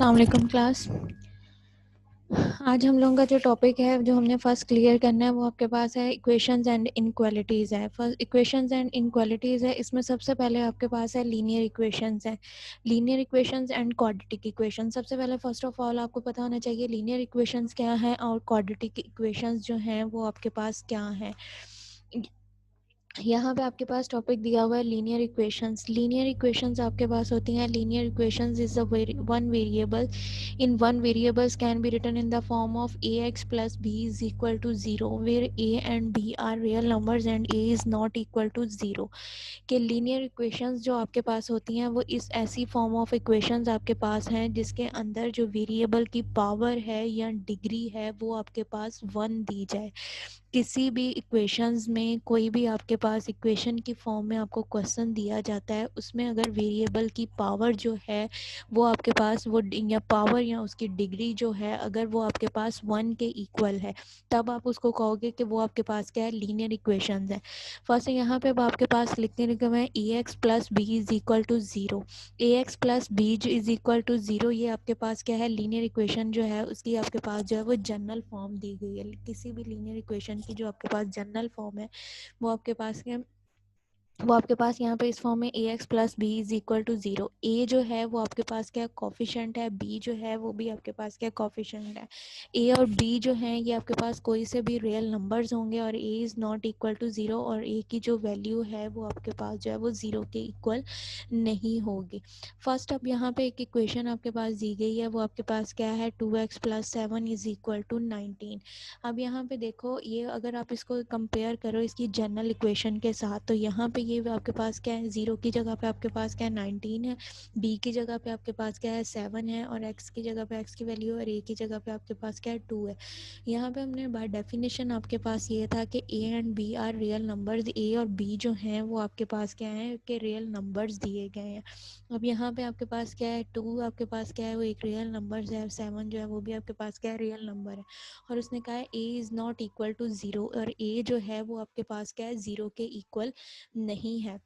अस्सलाम वालेकुम क्लास। आज हम लोगों का जो टॉपिक है जो हमने फर्स्ट क्लियर करना है वो आपके पास है इक्वेशंस एंड इनक्वालिटीज़ है। फर्स्ट इक्वेशंस एंड इनक्वालिटीज़ है, इसमें सबसे पहले आपके पास है लीनियर इक्वेशंस है, linear equations and quadratic equation. सबसे पहले फर्स्ट ऑफ ऑल आपको पता होना चाहिए लीनियर इक्वेशंस क्या है और क्वाड्रेटिक इक्वेशंस जो हैं वो आपके पास क्या है। यहाँ पे आपके पास टॉपिक दिया हुआ है लीनियर इक्वेशंस। लीनियर इक्वेशंस आपके पास होती हैं, linear equations is one variable in one variables can be written in the form of ax plus b is equal to 0 where a and b are real numbers and a is not equal to 0 कि linear equations जो आपके पास होती हैं वो इस ऐसी form of equations आपके पास हैं जिसके अंदर जो वेरिएबल की पावर है या डिग्री है वो आपके पास 1 दी जाए। किसी भी इक्वेशंस में कोई भी आपके पास इक्वेशन की फॉर्म में आपको क्वेश्चन दिया जाता है, उसमें अगर वेरिएबल की पावर जो है वो आपके पास वो या पावर या उसकी डिग्री जो है अगर वो आपके पास 1 के इक्वल है तब आप उसको कहोगे कि वो आपके पास क्या है, लीनियर इक्वेशंस है। फर्स्ट यहाँ पे अब आपके पास लिखने लिखे हुए हैं a x plus b is equal to 0, a x plus b is equal to 0। ये आपके पास क्या है, लीनियर इक्वेशन जो है उसकी आपके पास जो है वो जनरल फॉर्म दी गई है। किसी भी लीनियर इक्वेशन की जो आपके पास जनरल फॉर्म है वो आपके पास क्या, वो आपके पास यहाँ पे इस फॉर्म में a x plus b is equal to 0। A जो है वो आपके पास क्या कोफिशिएंट है, बी जो है वो भी आपके पास क्या कोफिशिएंट है। ए और बी जो हैं ये आपके पास कोई से भी रियल नंबर्स होंगे और a is not equal to 0 और ए की जो वैल्यू है वो आपके पास जो है वो 0 के इक्वल नहीं होगी। फर्स्ट अब यहाँ पे एक इक्वेशन आपके पास दी गई है, वो आपके पास क्या है 2x plus 7 is equal to 19। अब यहाँ पे देखो ये अगर आप इसको कंपेयर करो इसकी जनरल इक्वेशन के साथ तो यहाँ पे ये आपके पास क्या है, 0 की जगह पे आपके पास क्या है 19 है, b की जगह पे आपके पास क्या है 7 है और x की जगह पे x की वैल्यू और a की जगह पे आपके पास क्या है 2 है। यहाँ पे हमने बाय डेफिनेशन आपके पास ये था कि a and b are real numbers, a और b जो हैं वो आपके पास क्या है कि रियल नंबर्स दिए गए हैं। अब यहाँ पे आपके पास क्या है 2 आपके पास क्या है वो एक रियल नंबर है, 7 जो है वो भी आपके पास क्या है रियल नंबर है। और उसने कहा है a is not equal to 0 और a जो है वो आपके पास क्या है 0 के इक्वल नहीं है।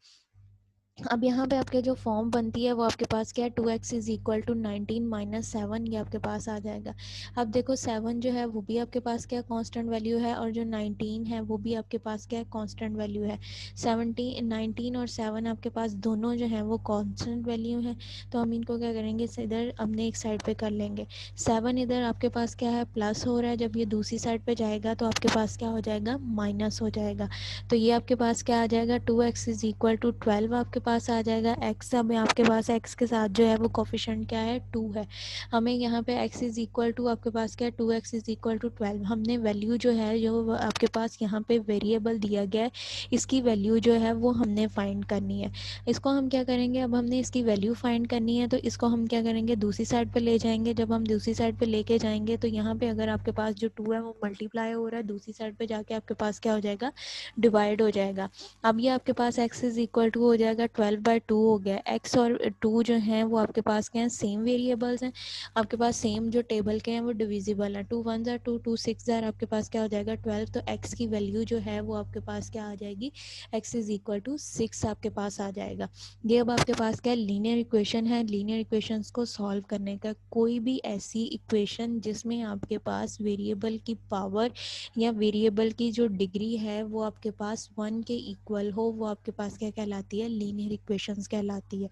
अब यहाँ पे आपके जो फॉर्म बनती है वो आपके पास क्या है 2x is equal to 19 minus 7 ये आपके पास आ जाएगा। अब देखो 7 जो है वो भी आपके पास क्या कांस्टेंट वैल्यू है और जो 19 है वो भी आपके पास क्या कांस्टेंट वैल्यू है। 19 और 7 आपके पास दोनों जो हैं वो कांस्टेंट वैल्यू है, तो हम इनको क्या करेंगे इधर अपने एक साइड पे कर लेंगे। 7 इधर आपके पास क्या है प्लस हो रहा है, जब ये दूसरी साइड पे जाएगा तो आपके पास क्या हो जाएगा माइनस हो जाएगा। तो ये आपके पास क्या आ जाएगा 2x इज इक्वल टू 12 आपके पास आ जाएगा। x अब आपके पास x के साथ जो है वो कोफिशिएंट क्या है 2 है। हमें यहाँ पे x इज इक्वल टू आपके पास क्या है 2x इज इक्वल टू 12। हमने वैल्यू जो है जो आपके पास यहाँ पे वेरिएबल दिया गया है इसकी वैल्यू जो है वो हमने फाइंड करनी है। इसको हम क्या करेंगे, अब हमने इसकी वैल्यू फाइंड करनी है तो इसको हम क्या करेंगे दूसरी साइड पे ले जाएंगे। जब हम दूसरी साइड पे लेके जाएंगे तो यहाँ पे अगर आपके पास जो 2 है वो मल्टीप्लाई हो रहा है, दूसरी साइड पे जाके आपके पास क्या हो जाएगा डिवाइड हो जाएगा। अब ये आपके पास x इज इक्वल टू हो जाएगा 12/2 हो गया। x और 2 जो हैं वो आपके पास क्या हैं सेम वेरिएबल्स हैं, आपके पास सेम जो टेबल के हैं वो डिविजिबल हैं। 2 1 जार 2 2 6 जार आपके पास क्या हो जाएगा 12। तो x की वैल्यू जो है वो आपके पास क्या आ जाएगी x इज इक्वल टू 6 आपके पास आ जाएगा। ये अब आपके पास क्या लीनियर इक्वेशन है। लीनियर इक्वेशंस को सॉल्व करने का कोई भी ऐसी इक्वेशन जिसमें आपके पास वेरिएबल की पावर या वेरिएबल की जो डिग्री है वो आपके पास 1 के इक्वल हो वो आपके पास क्या कहलाती है, लीनियर इक्वेशंस कहलाती है।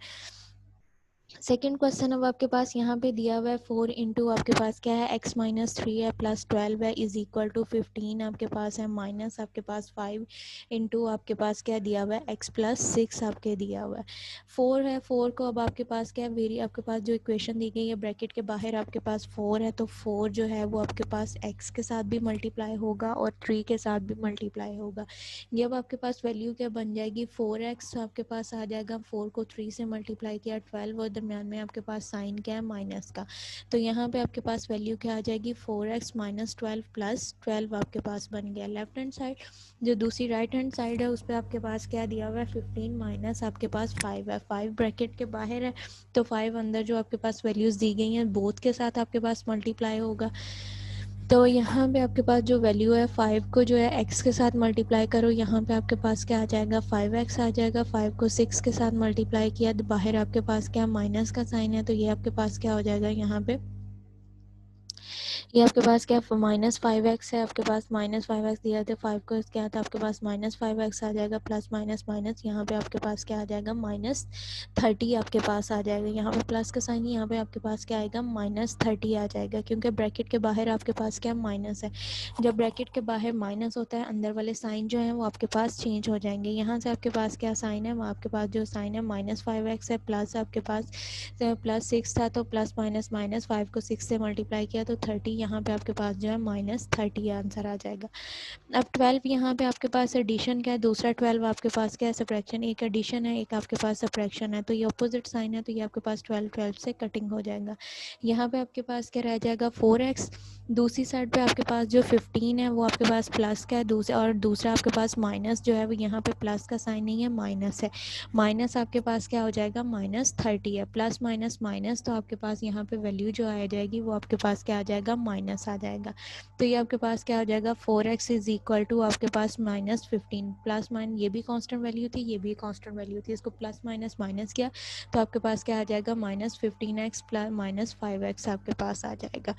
सेकेंड क्वेश्चन अब आपके पास यहाँ पे दिया हुआ है 4 इंटू आपके पास क्या है x माइनस 3 है प्लस 12 है इज इक्वल टू 15 आपके पास है माइनस आपके पास 5 इंटू आपके पास क्या दिया हुआ है x प्लस 6 आपके दिया हुआ है। 4 है, 4 को अब आपके पास क्या वेरी आपके पास जो इक्वेशन दी गई है ब्रैकेट के बाहर आपके पास 4 है तो 4 जो है वो आपके पास x के साथ भी मल्टीप्लाई होगा और 3 के साथ भी मल्टीप्लाई होगा। ये अब आपके पास वैल्यू क्या बन जाएगी 4x आपके पास आ जाएगा, 4 को 3 से मल्टीप्लाई किया 12 और दरम्यान में आपके पास साइन क्या है माइनस का। तो यहाँ पे आपके पास वैल्यू क्या आ जाएगी 4x माइनस 12 प्लस 12 आपके पास बन गया। लेफ्ट हैंड साइड जो दूसरी राइट हैंड साइड है उस पर आपके पास क्या दिया हुआ है 15 माइनस आपके पास 5 है। 5 ब्रैकेट के बाहर है तो 5 अंदर जो आपके पास वैल्यूज़ दी गई हैं बोथ के साथ आपके पास मल्टीप्लाई होगा। तो यहाँ पे आपके पास जो वैल्यू है 5 को जो है x के साथ मल्टीप्लाई करो, यहाँ पे आपके पास क्या आ जाएगा 5x आ जाएगा। 5 को 6 के साथ मल्टीप्लाई किया तो बाहर आपके पास क्या माइनस का साइन है, तो ये आपके पास क्या हो जाएगा यहाँ पे, ये आपके पास क्या -5x है, आपके पास -5x दिया था, 5 को क्या था आपके पास -5x आ जाएगा, प्लस माइनस माइनस यहाँ पे आपके पास क्या आ जाएगा -30 आपके पास आ जाएगा। यहाँ पे प्लस का साइन, यहाँ पे आपके पास क्या आएगा -30 आ जाएगा, क्योंकि ब्रैकेट के बाहर आपके पास क्या माइनस है। जब ब्रैकेट के बाहर माइनस होता है, अंदर वाले साइन जो है वो आपके पास चेंज हो जाएंगे। यहाँ से आपके पास क्या साइन है, वो आपके पास जो साइन है -5x है, प्लस आपके पास +6 था, तो प्लस माइनस माइनस 5 को 6 से मल्टीप्लाई किया तो 30, यहाँ पे आपके पास जो है -30 आंसर आ जाएगा। अब 12 यहाँ पे आपके पास एडिशन क्या है, दूसरा 12 आपके पास क्या है सब्ट्रैक्शन, एक एडिशन है एक आपके पास सब्ट्रैक्शन है, तो ये अपोजिट साइन है, तो ये आपके पास 12 से कटिंग हो जाएगा। यहाँ पे आपके पास क्या रह जाएगा 4x, दूसरी साइड पे आपके पास जो 15 है वो आपके पास प्लस का है, दूसरा आपके पास माइनस जो है वो यहाँ पे प्लस का साइन नहीं है माइनस है, माइनस आपके पास क्या हो जाएगा -30 है, प्लस माइनस माइनस, तो आपके पास यहाँ पे वैल्यू जो आ जाएगी वो आपके पास क्या आ जाएगा माइनस आ जाएगा। तो ये आपके पास क्या आ जाएगा 4x इज इक्वल टू आपके पास -15, प्लस माइनस ये भी कांस्टेंट वैल्यू थी, ये भी कांस्टेंट वैल्यू थी, इसको प्लस माइनस माइनस किया तो आपके पास क्या आ जाएगा -15x प्लस -5x आपके पास आ जाएगा।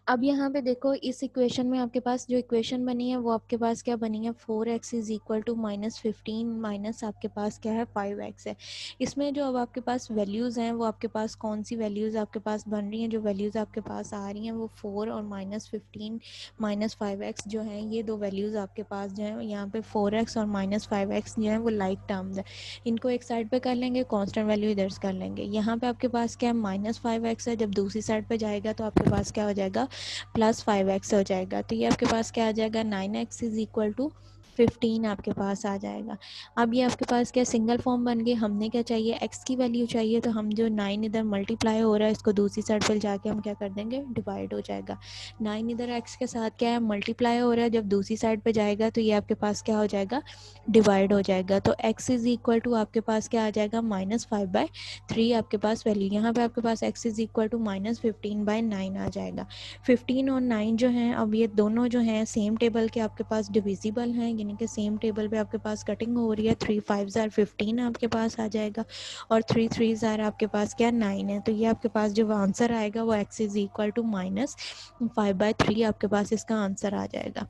अब यहाँ पे देखो इस इक्वेशन में आपके पास जो इक्वेशन बनी है वो आपके पास क्या बनी है 4x is equal to -15 minus आपके पास क्या है 5x है। इसमें जो अब आपके पास वैल्यूज़ हैं वो आपके पास कौन सी वैल्यूज़ आपके पास बन रही हैं, जो वैल्यूज़ आपके पास आ रही हैं वो 4 और -15 -5x जो है, ये दो वैल्यूज़ आपके पास जो है यहाँ पे 4x और -5x जो है वो लाइक टर्म्स है, इनको एक साइड पे कर लेंगे, कांस्टेंट वैल्यू इधर से कर लेंगे। यहाँ पे आपके पास क्या है -5x है, जब दूसरी साइड पे जाएगा तो आपके पास क्या हो जाएगा +5x हो जाएगा, तो ये आपके पास क्या आ जाएगा 9x इज इक्वल टू 15 आपके पास आ जाएगा। अब ये आपके पास क्या सिंगल फॉर्म बन गई, हमने क्या चाहिए x की वैल्यू चाहिए, तो हम जो 9 इधर मल्टीप्लाई हो रहा है इसको दूसरी साइड पर जाके हम क्या कर देंगे डिवाइड हो जाएगा। 9 इधर x के साथ क्या है मल्टीप्लाई हो रहा है, जब दूसरी साइड पे जाएगा तो ये आपके पास क्या हो जाएगा डिवाइड हो जाएगा, तो x इज इक्वल टू आपके पास क्या आ जाएगा -5/3 आपके पास वैल्यू, यहाँ पे आपके पास x इज इक्वल टू -15/9 आ जाएगा। 15 और 9 जो हैं अब ये दोनों जो हैं सेम टेबल के आपके पास डिविजिबल हैं, यानी कि सेम टेबल पे आपके पास कटिंग हो रही है, 3 5 ज़ार 15 आपके पास आ जाएगा और 3 3 ज़ार आपके पास क्या 9 है, तो ये आपके पास जो आंसर आएगा वो x इज इक्वल टू -5/3 आपके पास इसका आंसर आ जाएगा।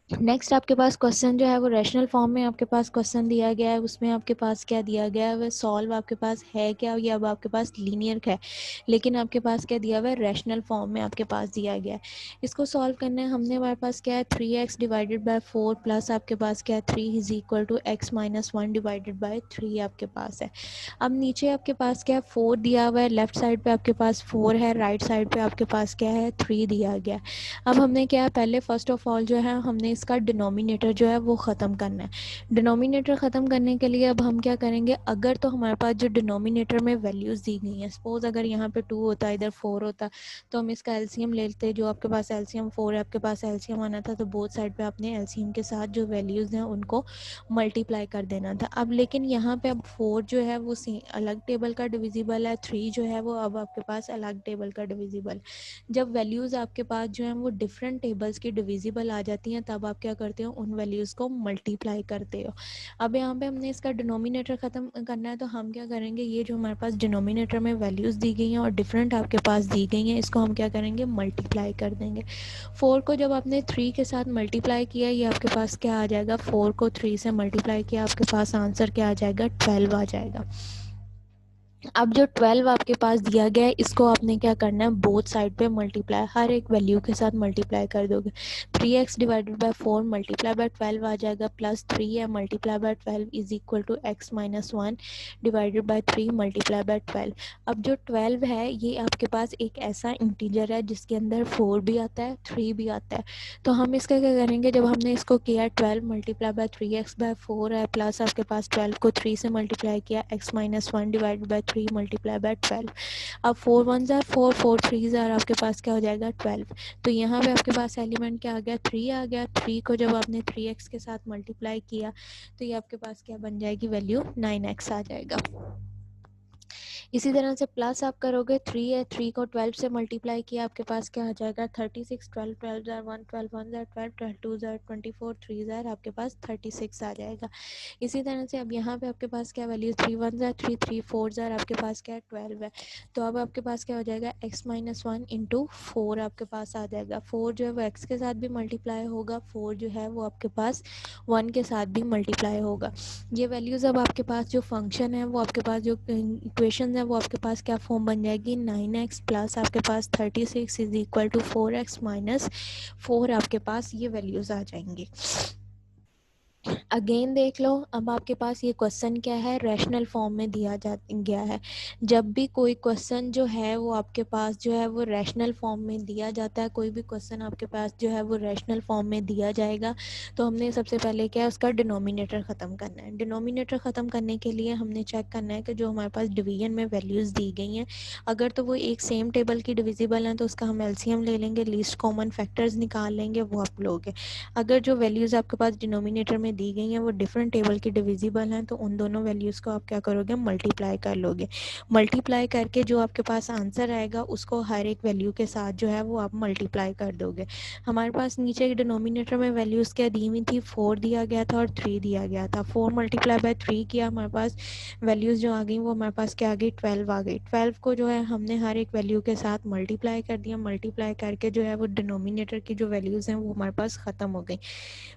नेक्स्ट आपके पास क्वेश्चन जो है वो रैशनल फॉर्म में आपके पास क्वेश्चन दिया गया है, उसमें आपके पास क्या दिया गया है, वह सॉल्व आपके पास है क्या, ये अब आपके पास लीनियर है, लेकिन आपके पास क्या दिया हुआ है रैशनल फॉर्म में आपके पास दिया गया है। इसको सॉल्व करना है, हमने हमारे पास क्या है 3x डिवाइडेड बाय 4 प्लस आपके पास क्या है 3 is equal to x minus 1 divided by 3 आपके पास है। अब नीचे आपके पास क्या है 4 दिया हुआ है, लेफ्ट साइड पे आपके पास 4 है, राइट साइड पे आपके पास क्या है 3 दिया गया है। अब हमने क्या है पहले फर्स्ट ऑफ ऑल जो है हमने इसका डिनोमिनेटर जो है वो ख़त्म करना है। डिनोमिनेटर ख़त्म करने के लिए अब हम क्या करेंगे, अगर तो हमारे पास जो डिनोमिनेटर में वैल्यूज़ दी गई हैं, सपोज़ अगर यहाँ पे 2 होता इधर 4 होता तो हम इसका एलसीएम ले लेते, जो आपके पास एलसीएम 4 है आपके पास एलसीएम आना था, तो बोथ साइड पे आपने एलसीएम के साथ जो वैल्यूज़ हैं उनको मल्टीप्लाई कर देना था। अब लेकिन यहाँ पे अब 4 जो है वो अलग टेबल का डिविजिबल है, 3 जो है वो अब आपके पास अलग टेबल का डिविजिबल। जब वैल्यूज़ आपके पास जो हैं वो डिफरेंट टेबल्स की डिविजिबल आ जाती हैं, तब आप क्या करते हो उन वैल्यूज़ को मल्टीप्लाई करते हो। अब यहाँ पे हमने इसका डिनोमिनेटर ख़त्म करना है, तो हम क्या करेंगे, ये जो हमारे पास डिनोमिनेटर में वैल्यूज़ दी गई हैं और डिफरेंट आपके पास दी गई हैं, इसको हम क्या करेंगे मल्टीप्लाई कर देंगे। 4 को जब आपने 3 के साथ मल्टीप्लाई किया, ये आपके पास क्या आ जाएगा, 4 को 3 से मल्टीप्लाई किया, आपके पास आंसर क्या आ जाएगा 12 आ जाएगा। अब जो 12 आपके पास दिया गया है इसको आपने क्या करना है बोथ साइड पे मल्टीप्लाई, हर एक वैल्यू के साथ मल्टीप्लाई कर दोगे। 3x divided by 4 multiply by 12 आ जाएगा, प्लस 3 है multiply by 12 is equal to x minus 1 divided by 3 multiply by 12। अब जो 12 है ये आपके पास एक ऐसा इंटीजर है जिसके अंदर 4 भी आता है 3 भी आता है, तो हम इसका क्या करेंगे, जब हमने इसको किया 12 मल्टीप्लाई बाय 3x बाय 4 है, प्लस आपके पास 12 को 3 से मल्टीप्लाई किया, x minus 1 divided by 3 multiply by 12। अब 4 1 ज़ार 4 4 3 ज़ार आपके पास क्या हो जाएगा 12, तो यहाँ पे आपके पास एलिमेंट क्या आ गया 3 आ गया। 3 को जब आपने 3x के साथ मल्टीप्लाई किया तो ये आपके पास क्या बन जाएगी वैल्यू 9x आ जाएगा। इसी तरह से प्लस आप करोगे 3 है, 3 को 12 से मल्टीप्लाई किया आपके पास क्या आ जाएगा 36, 12 12 जार 1, 12 1 जार 12, 12 2 जार 24, 3 जार आपके पास 36 आ जाएगा। इसी तरह से अब यहाँ पे आपके पास क्या वैल्यू 3 1 जार 3, 3 4 जार आपके पास क्या है 12 है। तो अब आपके पास क्या हो जाएगा x माइनस 1 इंटू 4 आपके पास आ जाएगा। 4 जो है वो x के साथ भी मल्टीप्लाई होगा, 4 जो है वो आपके पास 1 के साथ भी मल्टीप्लाई होगा। ये वैल्यूज़ अब आपके पास जो फंक्शन है वो आपके पास जो इक्वेशन है वो आपके पास क्या फॉर्म बन जाएगी 9x प्लस आपके पास 36 is equal to 4x minus 4 आपके पास ये वैल्यूज़ आ जाएंगी। अगेन देख लो, अब आपके पास ये क्वेश्चन क्या है रैशनल फॉर्म में दिया जा गया है। जब भी कोई क्वेश्चन जो है वो आपके पास जो है वो रैशनल फॉर्म में दिया जाता है, कोई भी क्वेश्चन आपके पास जो है वो रैशनल फॉर्म में दिया जाएगा तो हमने सबसे पहले क्या है उसका डिनोमिनेटर ख़त्म करना है। डिनोमिनेटर ख़त्म करने के लिए हमने चेक करना है कि जो हमारे पास डिवीजन में वैल्यूज़ दी गई हैं अगर तो वो एक सेम टेबल की डिविजिबल हैं तो उसका हम एलसीएम ले लेंगे, लीस्ट कॉमन फैक्टर्स निकाल लेंगे, वो आप लोगे। अगर जो वैल्यूज़ आपके पास डिनोमिनेटर में दी गई हैं वो डिफरेंट टेबल की डिविजिबल हैं तो उन दोनों वैल्यूज़ को आप क्या करोगे मल्टीप्लाई कर लोगे। मल्टीप्लाई करके जो आपके पास आंसर आएगा उसको हर एक वैल्यू के साथ जो है वो आप मल्टीप्लाई कर दोगे। हमारे पास नीचे डिनोमिनेटर में वैल्यूज़ क्या दी हुई थी 4 दिया गया था और 3 दिया गया था। 4 मल्टीप्लाई बाय 3 किया, हमारे पास वैल्यूज़ जो आ गई वो हमारे पास क्या आ गई 12 आ गई। 12 को जो है हमने हर एक वैल्यू के साथ मल्टीप्लाई कर दिया। मल्टीप्लाई करके जो है वो डिनोमिनेटर की जो वैल्यूज़ हैं वो हमारे पास ख़त्म हो गई।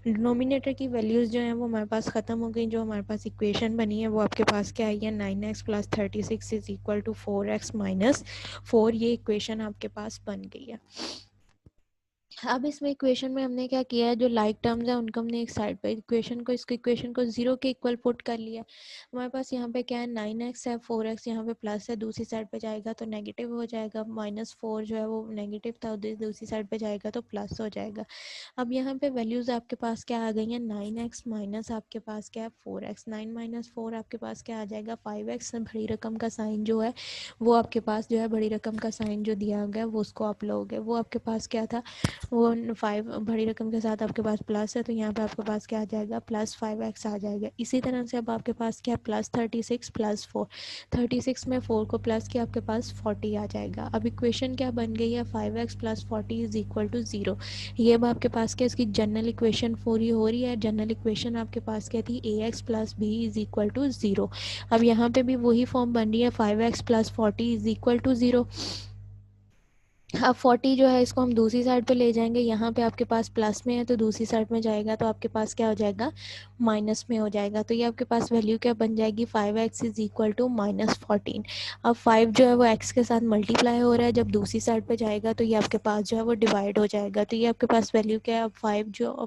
डिनोमिनेटर की वैल्यूज़ जो हैं वो हमारे पास ख़त्म हो गई। जो हमारे पास इक्वेशन बनी है वो आपके पास क्या आई है 9x plus 36 is equal to 4x minus 4, ये इक्वेशन आपके पास बन गई है। अब इसमें इक्वेशन में हमने क्या किया है जो लाइक टर्म्स है उनको हमने एक साइड पे इक्वेशन को जीरो के इक्वल पुट कर लिया। हमारे पास यहाँ पे क्या है 9x है, 4x यहाँ पे प्लस है, दूसरी साइड पे जाएगा तो नेगेटिव हो जाएगा। -4 जो है वो नेगेटिव था, दूसरी साइड पे जाएगा तो प्लस हो जाएगा। अब यहाँ पे वैल्यूज़ आपके पास क्या आ गई हैं 9x माइनस आपके पास क्या है 4x। 9 माइनस 4 आपके पास क्या आ जाएगा 5x। बड़ी रकम का साइन जो है वो आपके पास जो है बड़ी रकम का साइन जो दिया गया वो उसको आप लोगे। वो आपके पास क्या था वो 5 बड़ी रकम के साथ आपके पास प्लस है तो यहाँ पे आपके पास क्या आ जाएगा +5x आ जाएगा। इसी तरह से अब आपके पास क्या +36 प्लस 4, 36 में 4 को प्लस किया आपके पास 40 आ जाएगा। अब इक्वेशन क्या बन गई है 5x plus 40 is equal to 0। ये अब आपके पास क्या इसकी जनरल इक्वेशन पूरी हो रही है। जनरल इक्वेशन आपके पास क्या थी ax plus b is equal to 0। अब यहाँ पे भी वही फॉर्म बन रही है 5x plus 40 is equal to 0। अब 40 जो है इसको हम दूसरी साइड पे ले जाएंगे, यहाँ पे आपके पास प्लस में है तो दूसरी साइड में जाएगा तो आपके पास क्या हो जाएगा माइनस में हो जाएगा। तो ये आपके पास वैल्यू क्या बन जाएगी 5x इज इक्वल टू -14। अब 5 जो है वो x के साथ मल्टीप्लाई हो रहा है, जब दूसरी साइड पे जाएगा तो ये आपके पास जो है वो डिवाइड हो जाएगा। तो ये आपके पास वैल्यू क्या है अब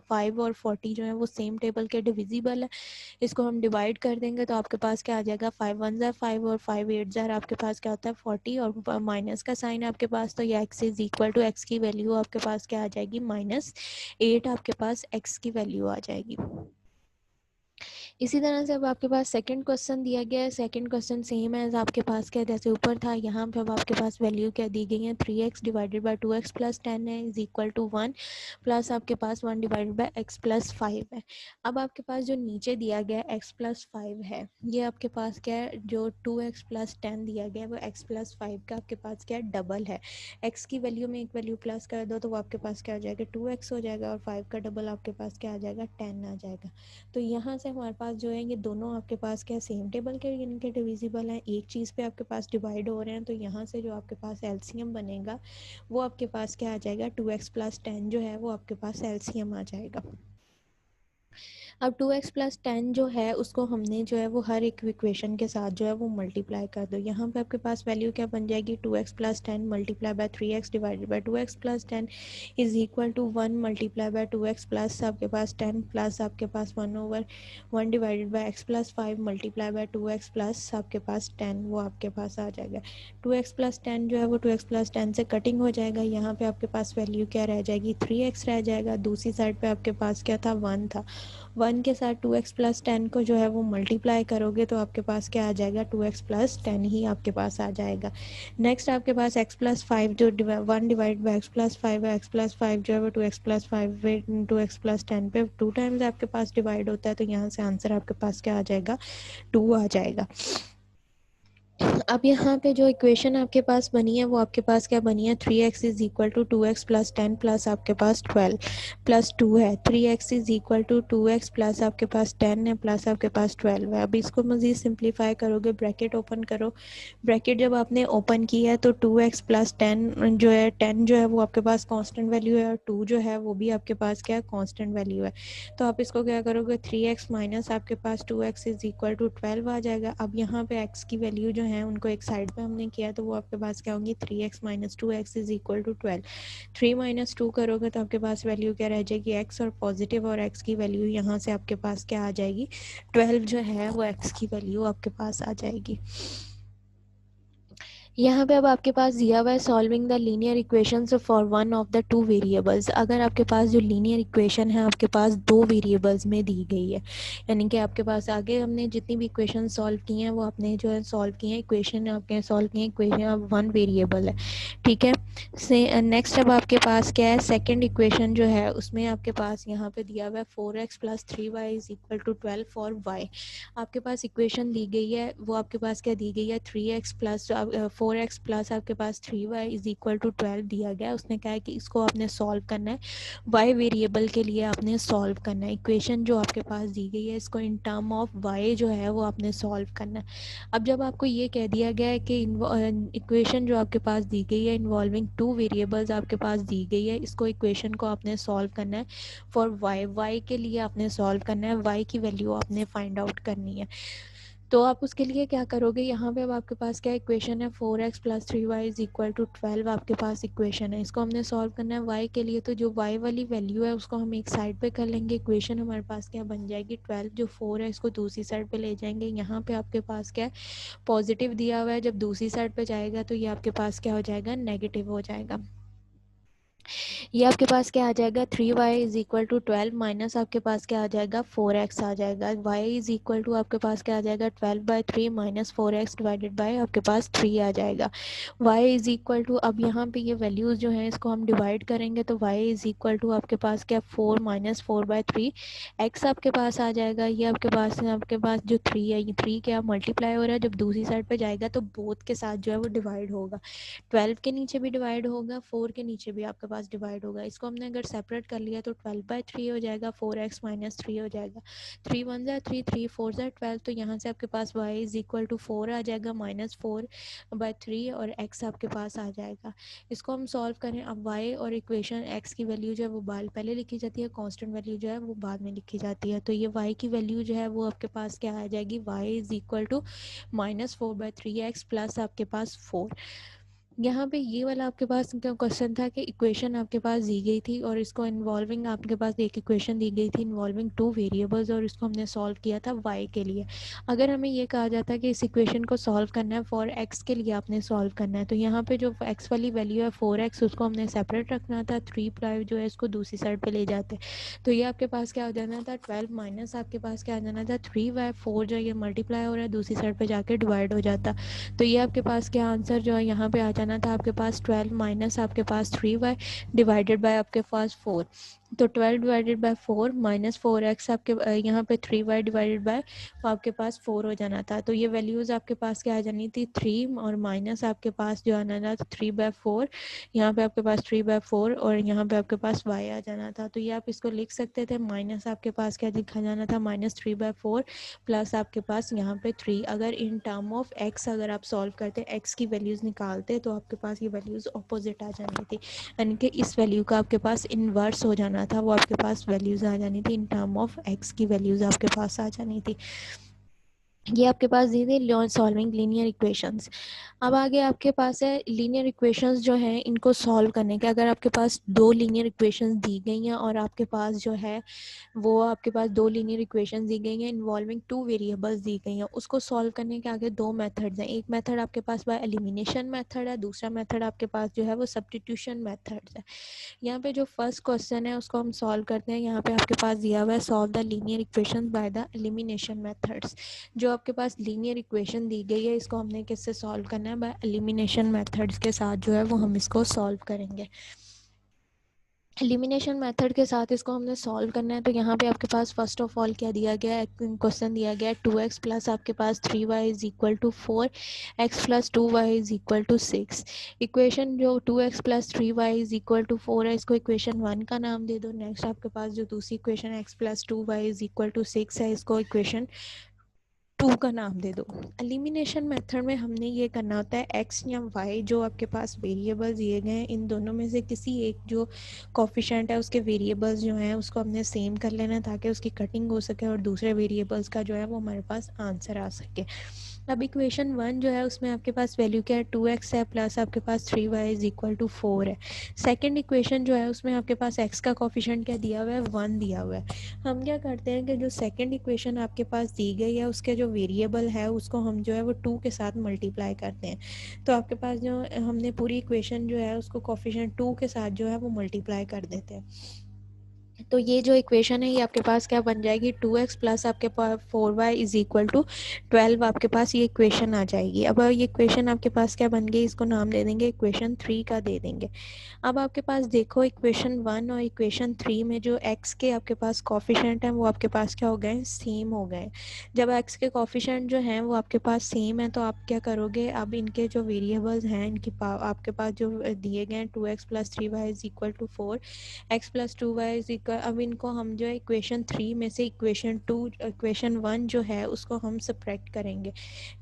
5 और 40 जो है वो सेम टेबल के डिविजिबल है। इसको हम डिवाइड कर देंगे तो आपके पास क्या आ जाएगा 5 1 ज़ार 5 और 5 8 ज़ार आपके पास क्या होता है 40 और माइनस का साइन आपके पास तो ये x is equal to x की वैल्यू आपके पास क्या आ जाएगी -8 आपके पास x की वैल्यू आ जाएगी। इसी तरह से अब आपके पास सेकंड क्वेश्चन दिया गया है। सेकंड क्वेश्चन सेम है आपके पास क्या जैसे ऊपर था, यहाँ पे अब आपके पास वैल्यू क्या दी गई है 3x divided by 2x plus 10 है इज इक्वल टू 1 प्लस आपके पास 1 डिवाइडेड बाय x प्लस 5 है। अब आपके पास जो नीचे दिया गया x प्लस 5 है ये आपके पास क्या है जो 2x प्लस 10 दिया गया है वो x प्लस 5 का आपके पास क्या है डबल है। x की वैल्यू में एक वैल्यू प्लस कर दो तो वो आपके पास क्या हो जाएगा 2x हो जाएगा और 5 का डबल आपके पास क्या आ जाएगा 10 आ जाएगा। तो यहाँ से हमारे पास जो है ये दोनों आपके पास क्या सेम टेबल के इनके डिविजिबल हैं, एक चीज़ पे आपके पास डिवाइड हो रहे हैं। तो यहाँ से जो आपके पास एलसीएम बनेगा वो आपके पास क्या आ जाएगा 2x प्लस 10 जो है वो आपके पास एलसीएम आ जाएगा। अब 2x प्लस 10 जो है उसको हमने जो है वो हर एक इक्वेशन के साथ जो है वो मल्टीप्लाई कर दो। यहाँ पे आपके पास वैल्यू क्या बन जाएगी 2x plus 10 multiply by 3x divided by 2x plus 10 is equal to 1 multiply by 2x plus आपके पास 10 प्लस आपके पास 1/1 divided by x plus 5 multiply by 2x plus आपके पास 10 वो आपके पास आ जाएगा। 2x प्लस 10 जो है वो 2x प्लस 10 से कटिंग हो जाएगा। यहाँ पे आपके पास वैल्यू क्या रह जाएगी 3x रह जाएगा। दूसरी साइड पे आपके पास क्या था 1 था, 1 के साथ 2x प्लस 10 को जो है वो मल्टीप्लाई करोगे तो आपके पास क्या आ जाएगा 2x प्लस 10 ही आपके पास आ जाएगा। नेक्स्ट आपके पास x प्लस 5 जो 1 डिवाइड बाई x प्लस 5 है, x प्लस 5 जो है वो 2x प्लस 5 2x प्लस 10 पे 2 टाइम्स आपके पास डिवाइड होता है तो यहाँ से आंसर आपके पास क्या आ जाएगा 2 आ जाएगा। अब यहाँ पे जो इक्वेशन आपके पास बनी है वो आपके पास क्या बनी है, 3x is equal to 2x plus 10 plus आपके पास 12 प्लस 2 है। 3x is equal to 2x plus आपके पास 10 है प्लस आपके पास 12 है। अब इसको मज़ीद सिंप्लीफाई करोगे, ब्रैकेट ओपन करो। ब्रैकेट जब आपने ओपन की है तो 2x प्लस 10 जो है, 10 जो है वो आपके पास कांस्टेंट वैल्यू है और 2 जो है वो भी आपके पास क्या कांस्टेंट वैल्यू है। तो आप इसको क्या करोगे, 3x माइनस आपके पास 2x इज इक्वल टू 12 आ जाएगा। अब यहाँ पे x की वैल्यू जो है उनको एक साइड पे हमने किया तो वो आपके पास क्या होंगी, 3x minus 2x is equal to 12। 3 minus 2 करोगे तो आपके पास वैल्यू क्या रह जाएगी, x और पॉजिटिव, और x की वैल्यू यहाँ से आपके पास क्या आ जाएगी, 12 जो है वो x की वैल्यू आपके पास आ जाएगी। यहाँ पे अब आपके पास दिया हुआ है solving the linear equations for one of the two variables. अगर आपके पास जो लीनियर इक्वेशन है आपके पास दो वेरिएबल्स में दी गई है, यानी कि आपके पास आगे हमने जितनी भी इक्वेशन सॉल्व की हैं वो आपने जो है सॉल्व की हैं, इक्वेशन आपके सॉल्व की हैं, इक्वेशन अब वन वेरिएबल है, ठीक है। से नेक्स्ट अब आपके पास क्या है, सेकेंड इक्वेशन जो है उसमें आपके पास यहाँ पे दिया हुआ है 4x plus 3y is equal to 12 for y। आपके पास इक्वेशन दी गई है वो आपके पास क्या दी गई है, 3x प्लस 4x प्लस आपके पास 3y इज इक्वल टू 12 दिया गया है। उसने कहा है कि इसको आपने सॉल्व करना है, y वेरिएबल के लिए आपने सॉल्व करना है। इक्वेशन जो आपके पास दी गई है इसको इन टर्म ऑफ y जो है वो आपने सॉल्व करना है। अब जब आपको ये कह दिया गया है कि इक्वेशन जो आपके पास दी गई है इन्वॉल्विंग टू वेरिएबल्स आपके पास दी गई है, इसको इक्वेशन को आपने सॉल्व करना है फॉर y के लिए आपने सॉल्व करना है, y की वैल्यू आपने फाइंड आउट करनी है। तो आप उसके लिए क्या करोगे, यहाँ पे अब आपके पास क्या इक्वेशन है, 4x plus 3y is equal to 12 आपके पास इक्वेशन है, इसको हमने सॉल्व करना है y के लिए। तो जो y वाली वैल्यू है उसको हम एक साइड पे कर लेंगे, इक्वेशन हमारे पास क्या बन जाएगी 12, जो 4 है इसको दूसरी साइड पे ले जाएंगे। यहाँ पे आपके पास क्या है पॉजिटिव दिया हुआ है, जब दूसरी साइड पे जाएगा तो ये आपके पास क्या हो जाएगा, नेगेटिव हो जाएगा। ये आपके पास क्या आ जाएगा, 3y is equal to 12 minus आपके पास क्या आ जाएगा 4x आ जाएगा। y इज इक्वल टू आपके पास क्या आ जाएगा 12/3 माइनस 4x डिवाइडेड बाय आपके पास 3 आ जाएगा। y इज इक्वल टू, अब यहाँ पे ये वैल्यूज़ जो हैं इसको हम डिवाइड करेंगे तो y इज इक्वल टू आपके पास क्या 4 माइनस 4/3 x आपके पास आ जाएगा। ये आपके पास जो 3 है, ये 3 क्या मल्टीप्लाई हो रहा है, जब दूसरी साइड पे जाएगा तो बोथ के साथ जो है वो डिवाइड होगा। 12 के नीचे भी डिवाइड होगा, 4 के नीचे भी आपके पास डिवाइड होगा। इसको हमने अगर सेपरेट कर लिया तो 12/3 हो जाएगा, 4x माइनस 3 हो जाएगा। 3 1 ज़ा 3, 3 4 ज़ा 12, तो यहाँ से आपके पास y इज इक्वल टू 4 आ जाएगा माइनस 4/3 और x आपके पास आ जाएगा। इसको हम सॉल्व करें, अब y और इक्वेशन x की वैल्यू जो है वो पहले लिखी जाती है, कांस्टेंट वैल्यू जो है वो बाद में लिखी जाती है। तो ये y की वैल्यू जो है वो आपके पास क्या आ जाएगी, y is equal to minus 4/3x plus आपके पास 4। यहाँ पे ये वाला आपके पास क्या क्वेश्चन था कि इक्वेशन आपके पास दी गई थी और इसको इन्वॉल्विंग आपके पास एक इक्वेशन दी गई थी इन्वॉल्विंग टू वेरिएबल्स और इसको हमने सॉल्व किया था y के लिए। अगर हमें ये कहा जाता है कि इस इक्वेशन को सॉल्व करना है फॉर x के लिए आपने सॉल्व करना है, तो यहाँ पे जो x वाली वैल्यू है 4x उसको हमने सेपरेट रखना था, 3 जो है इसको दूसरी साइड पे ले जाते, तो ये आपके पास क्या हो जाना था 12 माइनस आपके पास क्या आ जाना था 3/4 जो ये मल्टीप्लाई हो रहा है दूसरी साइड पे जाके डिवाइड हो जाता। तो ये आपके पास क्या आंसर जो है यहाँ पे आ जाना था आपके पास 12 माइनस आपके पास 3y डिवाइडेड बाय आपके पास 4। तो 12 डिवाइडेड बाय 4 माइनस 4x आपके यहाँ पे 3y डिवाइडेड बाय आपके पास 4 हो जाना था। तो ये वैल्यूज़ आपके पास क्या आ जानी थी 3 और माइनस आपके पास जो आना था 3/4, यहाँ पे आपके पास 3/4 और यहाँ पे आपके पास y आ जाना था। तो ये आप इसको लिख सकते थे, माइनस आपके पास क्या लिखा जाना था माइनस 3/4 प्लस आपके पास यहाँ पे 3। अगर इन टर्म ऑफ x अगर आप सॉल्व करते x की वैल्यूज़ निकालते तो आपके पास ये वैल्यूज़ अपोजिट आ जानी थी, यानी कि इस वैल्यू का आपके पास इन्वर्स हो जाना था, वो आपके पास वैल्यूज़ आ जानी थी इन टर्म ऑफ x की वैल्यूज़ आपके पास आ जानी थी। ये आपके पास दी थी सॉल्विंग लीनियर इक्वेशंस। अब आगे आपके पास है लीनियर इक्वेशंस जो हैं इनको सॉल्व करने के, अगर आपके पास दो लीनियर इक्वेशंस दी गई हैं और आपके पास जो है वो आपके पास दो लीनियर इक्वेशंस दी गई हैं इन्वॉल्विंग टू वेरिएबल्स दी गई हैं, उसको सॉल्व करने के आगे दो मेथड्स हैं। एक मेथड आपके पास बाय एलिमिनेशन मेथड है, दूसरा मेथड आपके पास जो है वो सब्स्टिट्यूशन मेथड है। यहाँ पे जो फर्स्ट क्वेश्चन है उसको हम सॉल्व करते हैं। यहाँ पे आपके पास दिया हुआ है solve the linear equation by the elimination methods. जो आपके पास लीनियर इक्वेशन दी गई है इसको हमने किससे सॉल्व करना है, बाय एलिमिनेशन मेथड्स के साथ जो है वो हम इसको सॉल्व करेंगे। एलिमिनेशन मेथड के साथ इसको हमने सॉल्व करना है। तो यहाँ पे आपके पास फर्स्ट ऑफ ऑल क्या दिया गया है, क्वेश्चन दिया गया है 2x प्लस आपके पास 3y is equal to 4, x plus 2y is equal to 6। Equation जो 2x plus 3y is equal to 4 है, इसको इक्वेशन 1 का नाम दे दो। नेक्स्ट आपके पास जो दूसरी equation x plus 2y is equal to 6 है, इसको इक्वेशन 2 का नाम दे दो। एलिमिनेशन मेथड में हमने ये करना होता है x या y जो आपके पास वेरिएबल्स दिए गए हैं, इन दोनों में से किसी एक जो कोफिशिएंट है उसके वेरिएबल्स जो हैं उसको हमने सेम कर लेना है ताकि उसकी कटिंग हो सके और दूसरे वेरिएबल्स का जो है वो हमारे पास आंसर आ सके। अब इक्वेशन 1 जो है उसमें आपके पास वैल्यू क्या है, 2x है प्लस आपके पास 3y इज इक्वल टू 4 है। सेकेंड इक्वेशन जो है उसमें आपके पास x का कोफिशिएंट क्या दिया हुआ है, 1 दिया हुआ है। हम क्या करते हैं कि जो सेकंड इक्वेशन आपके पास दी गई है उसके जो वेरिएबल है उसको हम जो है वो 2 के साथ मल्टीप्लाई करते हैं। तो आपके पास जो हमने पूरी इक्वेशन जो है उसको कोफिशिएंट 2 के साथ जो है वो मल्टीप्लाई कर देते हैं। तो ये जो इक्वेशन है ये आपके पास क्या बन जाएगी, 2x प्लस आपके पास 4y इज इक्वल टू 12 आपके पास ये इक्वेशन आ जाएगी। अब ये इक्वेशन आपके पास क्या बन गई, इसको नाम दे देंगे इक्वेशन 3 का दे देंगे। अब आपके पास देखो इक्वेशन 1 और इक्वेशन 3 में जो x के आपके पास कॉफिशेंट हैं वो आपके पास क्या हो गए, सेम हो गए। जब x के कॉफिशेंट जो हैं वो आपके पास सेम है तो आप क्या करोगे, अब इनके जो वेरिएबल्स हैं इनकी आपके पास जो दिए गए हैं 2x plus 3y is equal to 4, x plus 2y is equal, अब इनको हम जो है इक्वेशन 3 में से इक्वेशन 1 जो है उसको हम सब्ट्रैक्ट करेंगे।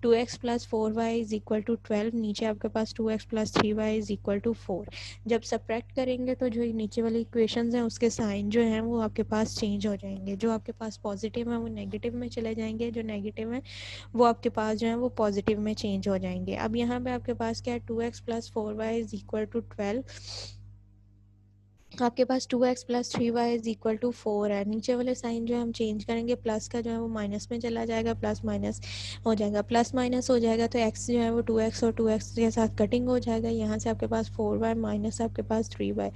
2x plus 4y is equal to 12, नीचे आपके पास 2x plus 3y is equal to 4। जब सब्ट्रैक्ट करेंगे तो जो नीचे वाली इक्वेशंस हैं उसके साइन जो हैं वो आपके पास चेंज हो जाएंगे। जो आपके पास पॉजिटिव है वो नेगेटिव में चले जाएंगे, जो नेगेटिव है वो आपके पास जो है वो पॉजिटिव में चेंज हो जाएंगे। अब यहाँ पे आपके पास क्या है, 2x plus 4y is equal to 12, आपके पास 2x plus 3y is equal to 4 है। नीचे वाले साइन जो है हम चेंज करेंगे, प्लस का जो है वो माइनस में चला जाएगा, प्लस माइनस हो जाएगा, प्लस माइनस हो जाएगा तो x जो है वो 2x और 2x के साथ कटिंग हो जाएगा। यहाँ से आपके पास 4y माइनस आपके पास 3y,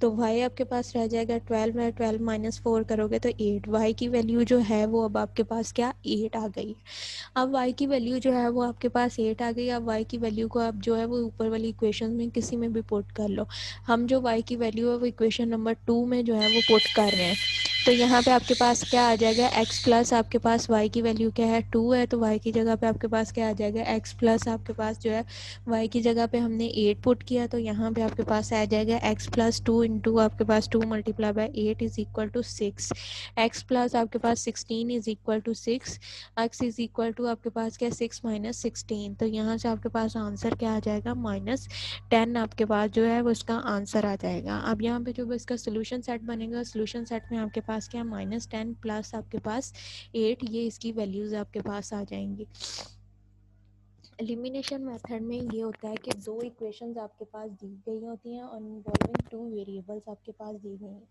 तो y आपके पास रह जाएगा 12 है, 12 माइनस 4 करोगे तो 8। y की वैल्यू जो है वो अब आपके पास क्या 8 आ गई। अब y की वैल्यू जो है वो आपके पास 8 आ गई। अब y की वैल्यू को आप जो है वो ऊपर वाली इक्वेशन में किसी में भी पुट कर लो। हम जो y की वैल्यू है वो इक्वेशन नंबर 2 में जो है वो पुट कर रहे हैं। तो यहाँ पे आपके पास क्या आ जाएगा, x प्लस आपके पास y की वैल्यू क्या है 2 है, तो y की जगह पे आपके पास क्या आ जाएगा, x प्लस आपके पास जो है y की जगह पे हमने 8 पुट किया तो यहाँ पे आपके पास आ जाएगा x प्लस 2 इंटू आपके पास 2 multiply by 8 is equal to 6। x plus आपके पास 16 is equal to 6, x is equal to आपके पास क्या 6 माइनस 16, तो यहाँ से आपके पास आंसर क्या आ जाएगा, -10 आपके पास जो है वो इसका आंसर आ जाएगा। अब यहाँ पे जो इसका सोल्यूशन सेट बनेगा, सोल्यूशन सेट में आपके पास क्या -10 प्लस आपके पास 8, ये इसकी वैल्यूज आपके पास आ जाएंगी। एलिमिनेशन मेथड में ये होता है कि दो इक्वेशंस आपके पास दी गई होती हैं और इन्वॉल्विंग 2 वेरिएबल्स आपके पास दी गई हैं,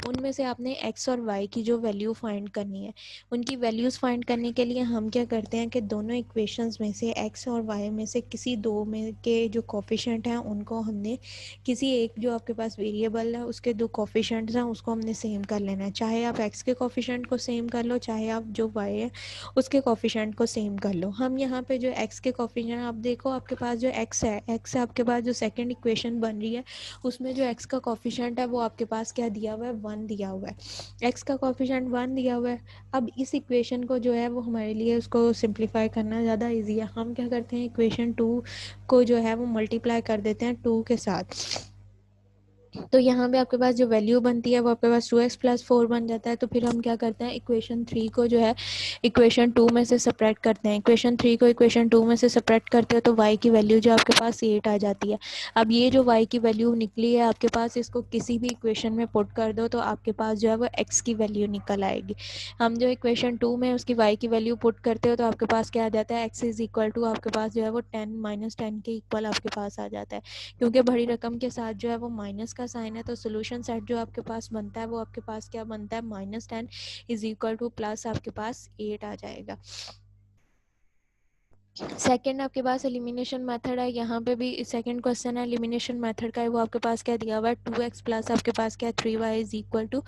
उनमें से आपने x और y की जो वैल्यू फाइंड करनी है, उनकी वैल्यूज़ फाइंड करने के लिए हम क्या करते हैं कि दोनों इक्वेशंस में से x और y में से किसी दो में के जो कोफिशिएंट हैं उनको हमने किसी एक जो आपके पास वेरिएबल है उसके दो कोफिशिएंट्स हैं उसको हमने सेम कर लेना है। चाहे आप x के कोफिशिएंट को सेम कर लो, चाहे आप जो y है उसके कोफिशिएंट को सेम कर लो। हम यहाँ पे जो x के कोफिशिएंट, आप देखो आपके पास जो x है, x आपके पास जो सेकंड इक्वेशन बन रही है उसमें जो x का कोफिशिएंट है वो आपके पास क्या दिया हुआ है, 1 दिया हुआ है। x का कोफिशिएंट 1 दिया हुआ है। अब इस इक्वेशन को जो है वो हमारे लिए उसको सिंप्लीफाई करना ज़्यादा ईजी है। हम क्या करते हैं, इक्वेशन 2 को जो है वो मल्टीप्लाई कर देते हैं 2 के साथ। तो यहाँ पे आपके पास जो वैल्यू बनती है वो आपके पास 2x प्लस 4 बन जाता है। तो फिर हम क्या करते हैं, इक्वेशन 3 को जो है इक्वेशन 2 में से सब्ट्रैक्ट करते हैं। इक्वेशन 3 को इक्वेशन 2 में से सब्ट्रैक्ट करते हो तो y की वैल्यू जो आपके पास 8 आ जाती है। अब ये जो y की वैल्यू निकली है आपके पास, इसको किसी भी इक्वेशन में पुट कर दो तो आपके पास जो है वो x की वैल्यू निकल आएगी। हम जो इक्वेशन 2 में उसकी y की वैल्यू पुट करते हो तो आपके पास क्या आ जाता है, x इज इक्वल टू आपके पास जो है वो 10 -10 के इक्वल आपके पास आ जाता है। क्योंकि बड़ी रकम के साथ जो है वो माइनस का साइन है तो सोल्यूशन सेट जो आपके पास बनता है वो आपके पास क्या बनता है, -10 इज इक्वल टू प्लस आपके पास 8 आ जाएगा। सेकंड आपके पास एलिमिनेशन मेथड है, यहाँ पे भी सेकंड क्वेश्चन है एलिमिनेशन मेथड का है, वो आपके पास क्या दिया हुआ है 2x प्लस आपके पास क्या 3y इज इक्वल टू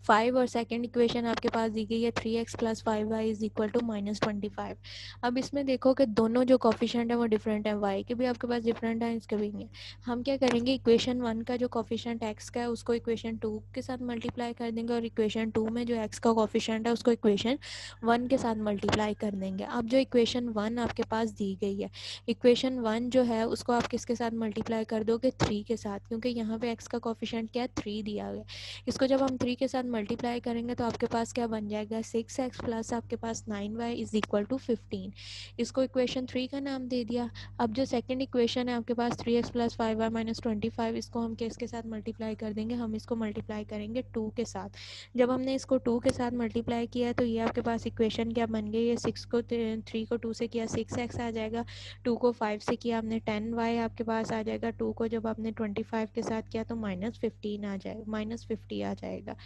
5 और सेकंड इक्वेशन आपके पास दी गई है 3x plus 5y is equal to -25। अब इसमें देखो कि दोनों जो कॉफिशेंट है वो डिफरेंट है, y के भी आपके पास डिफरेंट है, इसके भी नहीं है। हम क्या करेंगे, इक्वेशन 1 का जो कॉफिशेंट x का है उसको इक्वेशन 2 के साथ मल्टीप्लाई कर देंगे, और इक्वेशन 2 में जो x का कॉफिशेंट है उसको इक्वेशन 1 के साथ मल्टीप्लाई कर देंगे। अब जो इक्वेशन 1 आपके पास दी गई है, इक्वेशन 1 जो है उसको आप किसके साथ मल्टीप्लाई कर दोगे 3 के साथ, क्योंकि यहाँ पे x का कोफिशिएंट क्या है 3 दिया गया। इसको जब हम 3 के साथ मल्टीप्लाई करेंगे तो आपके पास क्या बन जाएगा 6x प्लस आपके पास 9y इज इक्वल टू 15। इसको इक्वेशन 3 का नाम दे दिया। अब जो सेकंड इक्वेशन है आपके पास 3x प्लस 5y माइनस 25, इसको हम किसके साथ मल्टीप्लाई कर देंगे, हम इसको मल्टीप्लाई करेंगे 2 के साथ। जब हमने इसको 2 के साथ मल्टीप्लाई किया तो ये आपके पास इक्वेशन क्या बन गई है, 6 को 3 को 2 से किया 6x आ जाएगा, 2 को 5 से किया आपने 10y आपके पास आ जाएगा, 2 को जब आपने 25 के साथ किया तो -15 आ जाएगा, -50 आ जाएगा।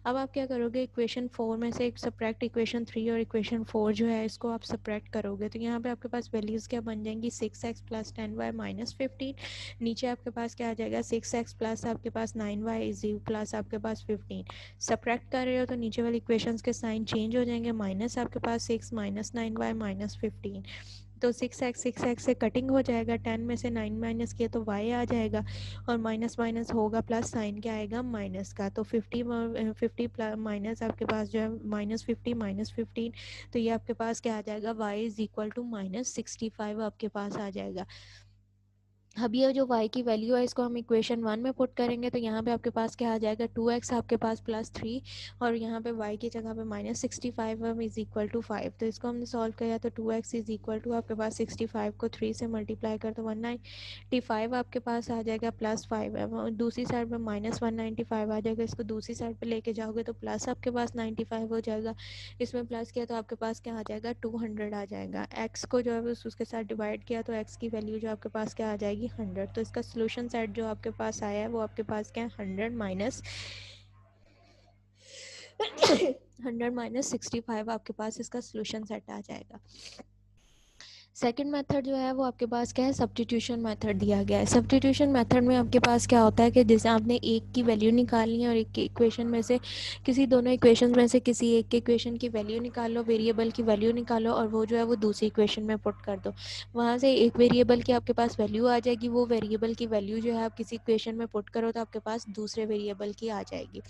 अब आप क्या करोगे, इक्वेशन 4 में से एक सब्ट्रैक्ट इक्वेशन 3 और इक्वेशन 4 जो है इसको आप सब्ट्रैक्ट करोगे तो यहाँ पे आपके पास वैल्यूज़ क्या बन जाएंगी 6x प्लस 10y माइनस 15, नीचे आपके पास क्या आ जाएगा 6x प्लस आपके पास 9y इज प्लस आपके पास 15। सब्ट्रैक्ट कर रहे हो तो नीचे वाले इक्वेशंस के साइन चेंज हो जाएंगे, माइनस आपके पास 6 माइनस 9y माइनस 15, तो 6x से कटिंग हो जाएगा, 10 में से 9 माइनस किया तो y आ जाएगा, और माइनस माइनस होगा प्लस साइन क्या आएगा माइनस का, तो 50 प्लस माइनस आपके पास जो है -50 -15, तो ये आपके पास क्या आ जाएगा y इज इक्वल टू -65 आपके पास आ जाएगा। अब ये जो y की वैल्यू है इसको हम इक्वेशन 1 में पुट करेंगे तो यहाँ पे आपके पास क्या आ जाएगा 2x आपके पास प्लस 3, और यहाँ पे y की जगह पे -65 इज इक्वल टू 5, तो इसको हमने सॉल्व किया तो 2x इज इक्वल टू आपके पास 65 को 3 से मल्टीप्लाई कर तो 195 आपके पास आ जाएगा, प्लस 5 है, दूसरी साइड पर -195 आ जाएगा, इसको दूसरी साइड पर लेके जाओगे तो प्लस आपके पास 95 हो जाएगा, इसमें प्लस किया तो आपके पास क्या आ जाएगा 200 आ जाएगा। x को जो है उसके साथ डिवाइड किया तो x की वैल्यू जो आपके पास क्या आ जाएगी 100, तो इसका सोल्यूशन सेट जो आपके पास आया है वो आपके पास क्या है 100 - 65 आपके पास इसका सोल्यूशन सेट आ जाएगा। सेकंड मेथड जो है वो आपके पास क्या है सब्स्टिट्यूशन मेथड दिया गया है। सब्स्टिट्यूशन मेथड में आपके पास क्या होता है कि जैसे आपने एक की वैल्यू निकालनी है और एक की इक्वेशन में से किसी दोनों इक्वेशन में से किसी एक के इक्वेशन की वैल्यू निकालो, वेरिएबल की वैल्यू निकालो, और वो जो है वो दूसरी इक्वेशन में पुट कर दो, वहाँ से एक वेरिएबल की आपके पास वैल्यू आ जाएगी, वो वेरिएबल की वैल्यू जो है आप किसी इक्वेशन में पुट करो तो आपके पास दूसरे वेरिएबल की आ जाएगी।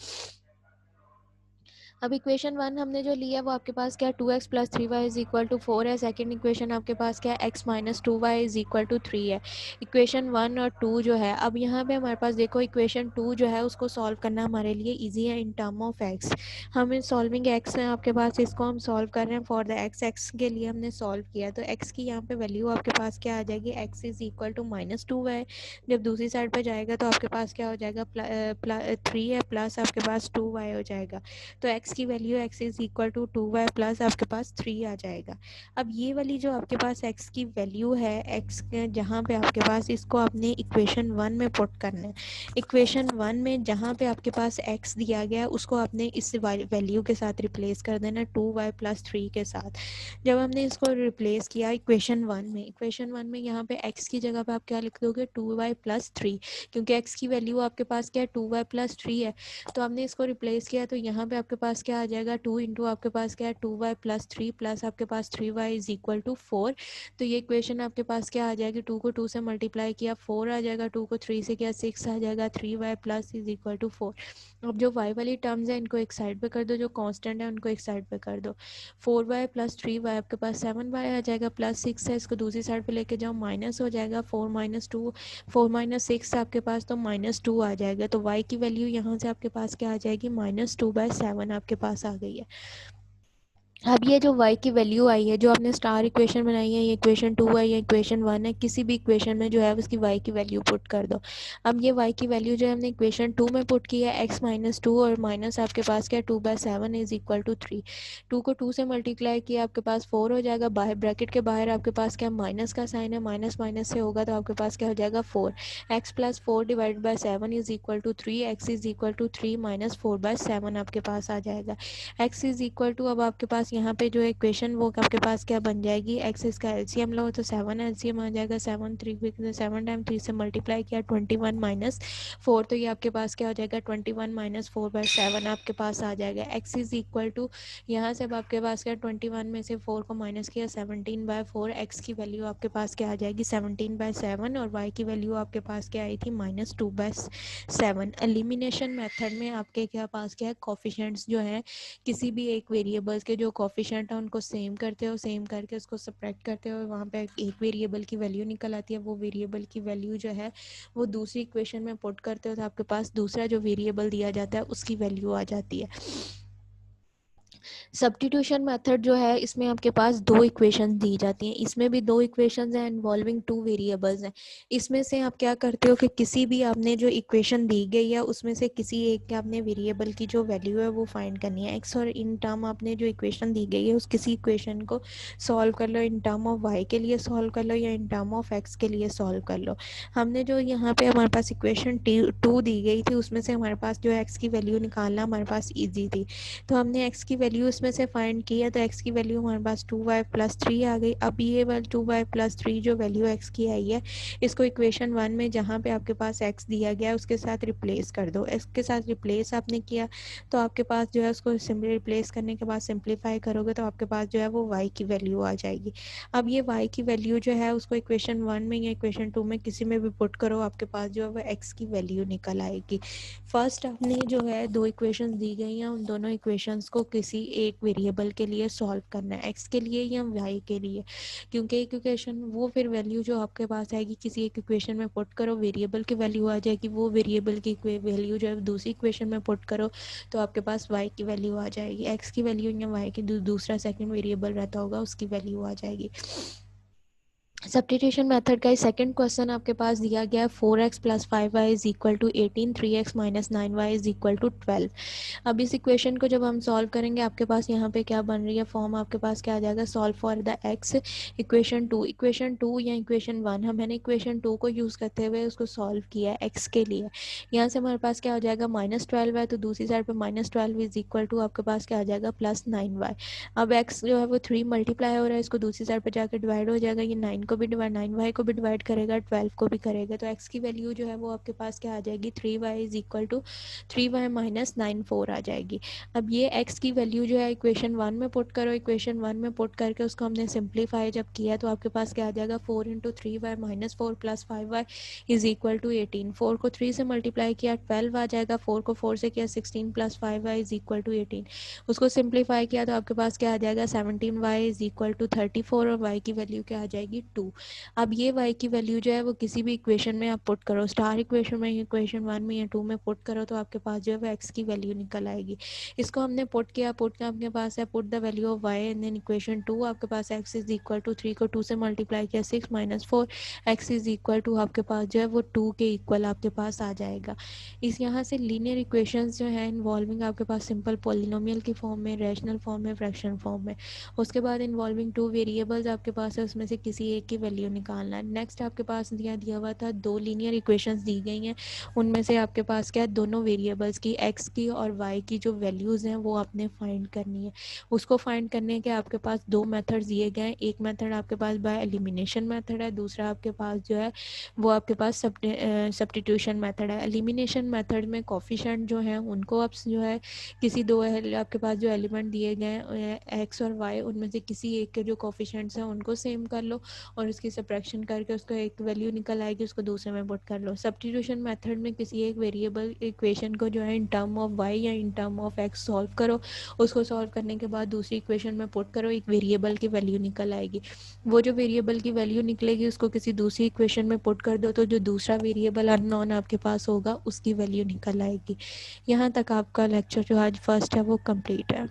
अब इक्वेशन 1 हमने जो लिया वो आपके पास क्या 2x plus 3y is equal to 4 है, सेकंड इक्वेशन आपके पास क्या x minus 2y is equal to 3 है। इक्वेशन 1 और 2 जो है, अब यहाँ पे हमारे पास देखो इक्वेशन 2 जो है उसको सॉल्व करना हमारे लिए इजी है इन टर्म ऑफ x। हम इन सॉल्विंग x है आपके पास, इसको हम सॉल्व कर रहे हैं फॉर द x के लिए हमने सॉल्व किया, तो x की यहाँ पे वैल्यू आपके पास क्या आ जाएगी x is equal to -2y, जब दूसरी साइड पर जाएगा तो आपके पास क्या हो जाएगा 3 है प्लस आपके पास 2y हो जाएगा, तो x की value x is equal to 2y plus आपके पास 3 आ जाएगा। अब ये वाली जो आपके पास x की वैल्यू है, x जहाँ पे आपके पास इसको आपने इक्वेशन 1 में पुट करना है, इक्वेशन 1 में जहाँ पे आपके पास x दिया गया है उसको आपने इस वैल्यू के साथ रिप्लेस कर देना 2y प्लस 3 के साथ। जब हमने इसको रिप्लेस किया इक्वेशन 1 में, इक्वेशन 1 में यहाँ पे x की जगह पे आप क्या लिख दोगे 2y प्लस 3, क्योंकि x की वैल्यू आपके पास क्या है 2y प्लस 3 है, तो हमने इसको रिप्लेस किया तो यहाँ पे आपके पास क्या आ जाएगा 2 इंटू आपके पास क्या है 2y प्लस 3 प्लस आपके पास 3y इज इक्वल टू 4, तो ये इक्वेशन आपके पास क्या आ जाएगी 2 को 2 से मल्टीप्लाई किया 4 आ जाएगा, 2 को 3 से किया 6 आ जाएगा, 3y plus is equal to 4। अब जो y वाली टर्म्स है इनको एक साइड पे कर दो, जो कांस्टेंट है उनको एक साइड पे कर दो, 4y प्लस 3y आपके पास 7y आ जाएगा, प्लस 6 है इसको दूसरी साइड पे लेके जाओ माइनस हो जाएगा, 4 माइनस 6 आपके पास तो -2 आ जाएगा, तो y की वैल्यू यहाँ से आपके पास क्या आ जाएगी -2/7 आपके पास आ गई है। अब ये जो y की वैल्यू आई है, जो आपने स्टार इक्वेशन बनाई है, ये इक्वेशन 2 है या इक्वेशन 1 है, किसी भी इक्वेशन में जो है उसकी y की वैल्यू पुट कर दो। अब ये y की वैल्यू जो है हमने इक्वेशन 2 में पुट की है x माइनस 2 और माइनस आपके पास क्या 2/7 इज इक्वल टू 3, 2 को 2 से मल्टीप्लाई किया आपके पास 4 हो जाएगा, बाहर ब्रैकेट के बाहर आपके पास क्या माइनस का साइन है, माइनस माइनस से होगा तो आपके पास क्या हो जाएगा 4, x plus 4 divide by 7 is equal to 3, x is equal to 3 minus 4/7 आपके पास आ जाएगा। x इज इक्वल टू अब आपके पास पास यहाँ पे जो इक्वेशन वो आपके पास क्या बन जाएगी, एक्स इसका एलसीएम लो तो 7 एलसीएम आ जाएगा, 7 टाइम 3 से मल्टीप्लाई किया 21 माइनस 4, तो ये आपके पास क्या हो जाएगा 21 माइनस 4/7 आपके पास आ जाएगा। एक्स इज इक्वल टू यहाँ से अब आपके पास क्या 21 में से 4 को माइनस किया 17/4, एक्स की वैल्यू आपके पास क्या आ जाएगी 17/7 और वाई की वैल्यू आपके पास क्या आई थी -2/7। एलिमिनेशन मेथड में आपके क्या पास क्या है कोफिशिएंट्स जो है किसी भी एक वेरिएबल्स के जो कोफिशिएंट है उनको सेम करते हो, सेम करके उसको सब्ट्रैक्ट करते हो, वहाँ पे एक वेरिएबल की वैल्यू निकल आती है, वो वेरिएबल की वैल्यू जो है वो दूसरी इक्वेशन में पुट करते हो तो आपके पास दूसरा जो वेरिएबल दिया जाता है उसकी वैल्यू आ जाती है। सब्स्टिट्यूशन मेथड जो है इसमें आपके पास दो इक्वेशन दी जाती हैं, इसमें भी दो इक्वेशंस हैं इन्वॉल्विंग टू वेरिएबल्स हैं। इसमें से आप क्या करते हो कि किसी भी आपने जो इक्वेशन दी गई है उसमें से किसी एक के आपने वेरिएबल की जो वैल्यू है वो फाइंड करनी है। एक्स और इन टर्म आपने जो इक्वेशन दी गई है उस किसी इक्वेशन को सॉल्व कर लो, इन टर्म ऑफ वाई के लिए सॉल्व कर लो या इन टर्म ऑफ एक्स के लिए सॉल्व कर लो। हमने जो यहाँ पे हमारे पास इक्वेशन 2 दी गई थी उसमें से हमारे पास जो एक्स की वैल्यू निकालना हमारे पास ईजी थी, तो हमने एक्स की वैल्यू इसमें से फाइंड की है, तो एक्स की वैल्यू हमारे पास 2y+3 आ गई। अब ये वाली 2y+3 जो वैल्यू एक्स की आई है इसको इक्वेशन 1 में जहाँ पे आपके पास एक्स दिया गया है उसके साथ रिप्लेस कर दो। एक्स के साथ रिप्लेस आपने किया तो आपके पास जो है उसको सिंपली रिप्लेस करने के बाद सिंप्लीफाई करोगे तो आपके पास जो है वो वाई की वैल्यू आ जाएगी। अब ये वाई की वैल्यू जो है उसको इक्वेशन 1 में या इक्वेशन 2 में किसी में भी पुट करो, आपके पास जो है वो एक्स की वैल्यू निकल आएगी। फर्स्ट आपने जो है दो इक्वेशंस दी गई हैं, उन दोनों इक्वेशंस को किसी एक वेरिएबल के लिए सॉल्व करना है, एक्स के लिए या वाई के लिए, क्योंकि एक इक्वेशन वो फिर वैल्यू जो आपके पास आएगी किसी एक इक्वेशन में पुट करो वेरिएबल की वैल्यू आ जाएगी, वो वेरिएबल की वैल्यू जो है दूसरी इक्वेशन में पुट करो तो आपके पास वाई की वैल्यू आ जाएगी, एक्स की वैल्यू या वाई की दूसरा सेकंड वेरिएबल रहता होगा उसकी वैल्यू आ जाएगी। सब्स्टिट्यूशन मेथड का सेकंड क्वेश्चन आपके पास दिया गया है 4x + 5y = 18, 3x - 9y = 12। अब इस इक्वेशन को जब हम सॉल्व करेंगे आपके पास यहाँ पे क्या बन रही है फॉर्म, आपके पास क्या आ जाएगा solve for the x equation 2 या इक्वेशन 1, हम मैंने इक्वेशन 2 को यूज़ करते हुए उसको सॉल्व किया है एक्स के लिए। यहाँ से हमारे पास क्या हो जाएगा -12 है तो दूसरी साइड पे -12 = आपके पास क्या आ जाएगा +9y। अब एक्स जो है वो 3 मल्टीप्लाई हो रहा है, इसको दूसरी साइड पर जाकर डिवाइड हो जाएगा, ये 9 को भी डिवाइड 9y को भी डिवाइड करेगा, 12 को भी करेगा, तो एक्स की वैल्यू जो है वो आपके पास क्या आ जाएगी 3y = 3y - 9 4 आ जाएगी। अब ये x की वैल्यू जो है इक्वेशन 1 में पुट करो, इक्वेशन 1 में पुट करके उसको हमने सिंप्लीफाई जब किया तो आपके पास क्या आ जाएगा 4 × 3y - 4 + 5y = 18। 4 को 3 से मल्टीप्लाई किया 12 आ जाएगा, 4 को 4 से किया 16 + 5y = 18, उसको सिंप्लीफाई किया तो आपके पास क्या आ जाएगा 17y = 34 और y की वैल्यू क्या आ जाएगी 2। अब ये y की वैल्यू जो है वो किसी भी इक्वेशन में आप पुट करो, स्टार इक्वेशन में, इक्वेशन 1 में या 2 में पुट करो तो आपके पास जो है वो x की वैल्यू निकल आएगी। इसको हमने पुट किया, पुट का आपके पास है put the value of y and then equation 2, आपके पास x = 3 को 2 से मल्टीप्लाई किया 6 - 4 x = आपके पास जो है वो 2 के इक्वल आपके पास आ जाएगा। इस यहाँ से लीनियर इक्वेशंस जो है इन्वॉल्विंग आपके पास सिंपल पॉलिनोमियल की फॉर्म में, रैशनल फॉर्म में, फ्रैक्शन फॉर्म में, उसके बाद इन्वॉल्विंग टू वेरिएबल्स आपके पास है उसमें से किसी एक की वैल्यू निकालना है। नेक्स्ट आपके पास दिया हुआ था दो लीनियर इक्वेशंस दी गई हैं, उनमें से आपके पास क्या है दोनों वेरिएबल्स की एक्स की और वाई की जो वैल्यूज़ हैं वो आपने फाइंड करनी है। उसको फाइंड करने के आपके पास दो मेथड्स दिए गए हैं, एक मेथड आपके पास बाय एलिमिनेशन मेथड है, दूसरा आपके पास जो है वो आपके पास सब्स्टिट्यूशन मेथड है। एलिमिनेशन मेथड में कोफिशिएंट जो है उनको आप जो है किसी दो आपके पास जो एलिमेंट दिए गए हैं एक्स और वाई उनमें से किसी एक के जो कोफिशिएंट्स हैं उनको सेम कर लो और उसकी सब्ट्रैक्शन करके उसको एक वैल्यू निकल आएगी, उसको दूसरे में पुट कर लो। सब्स्टिट्यूशन मेथड में किसी एक वेरिएबल इक्वेशन को जो है इन टर्म ऑफ वाई या in term of x solve करो, उसको सॉल्व करने के बाद दूसरी इक्वेशन में पुट करो, एक वेरिएबल की वैल्यू निकल आएगी, वो जो वेरिएबल की वैल्यू निकलेगी उसको किसी दूसरी इक्वेशन में पुट कर दो तो जो दूसरा वेरिएबल अननोन आपके पास होगा उसकी वैल्यू निकल आएगी। यहाँ तक आपका लेक्चर जो आज फर्स्ट है वो कंप्लीट है।